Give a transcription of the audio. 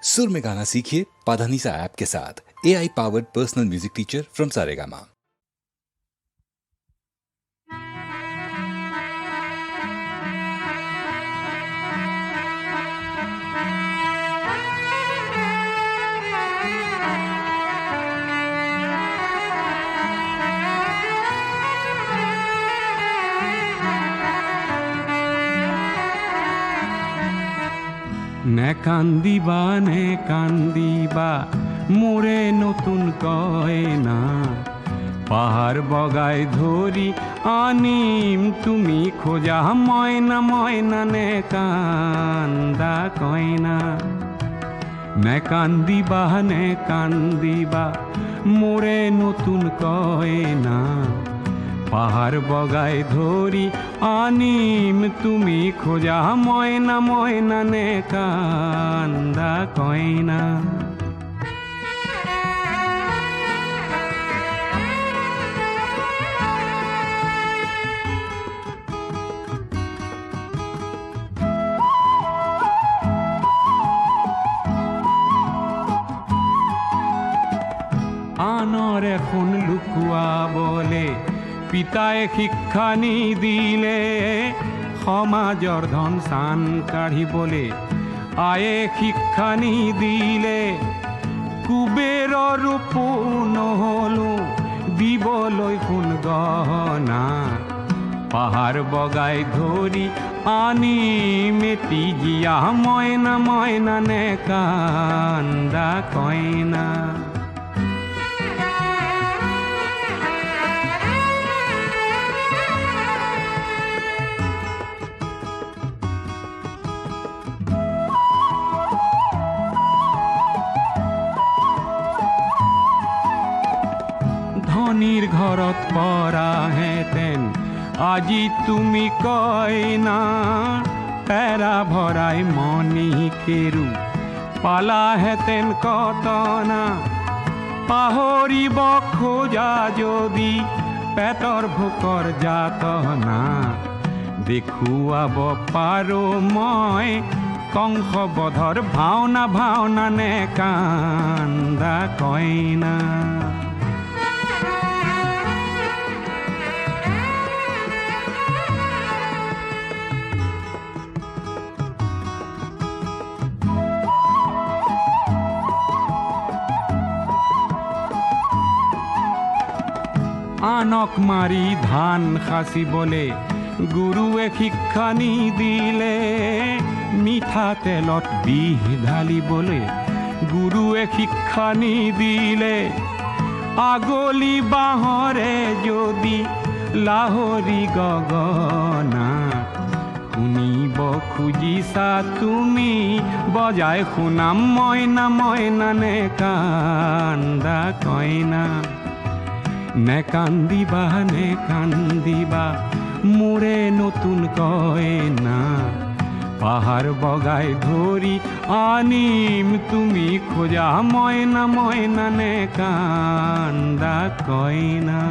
सुर में गाना सीखिए पाधानीसा ऐप के साथ। AI powered personal music teacher from Saregama. নে কান্দিবা মোরে নতুন কয়না, পাহাড় বগায় ধরি আনিম তুমি খোঁজা ময়না ময়না নে কান্দা কয়না। নে কান্দিবা মোরে নতুন কয়না, পাহাড় বগায় ধরি আনিম তুমি খোঁজা ময়না ময়না নে কান্দা কয়না। আনর এখন লুকুয়া বলে পিতায়ে শিক্ষানি দিলে, সমাজৰ ধন চান কাঢ়ি বলে আয়ে শিক্ষানি দিলে। কুবেৰৰ ৰূপ নহলো দিবলৈ সোণ গহনা, পাহাৰ বগাই ধৰি আনি মেটি জীয়া ময়না ময়না নে কান্দা কয়না। ধনীৰ ঘৰত পৰা হেতেন আজি তুমি কইনা, পেৰা ভৰাই মণি কেৰু পালা হেতেন কটনা। পাহৰিব খোজা যদি পেটৰ ভোকৰ যাতনা, দেখুৱাব পাৰো মই কংসবধৰ ভাওনা ভাওনা নে কান্দা কইনা। আনক মাৰি ধান সাঁচিবলে গুৰুৱে শিক্ষানি দিলে, মিঠাতেলত বিহ ঢালিবলে গুৰুৱে শিক্ষানি দিলে। আগলি বাঁহৰে যদি লাহৰি গগনা, শুনিব খুজিছা তুমি বজাই শুনাম ময়না ময়না নে কান্দা কয়না। নে কান্দিবা মোৰে নতুন কয়না, পাহাৰ বগাই ধৰি আনিম তুমি খোজা ময়না ময়না নে কান্দা কয়না।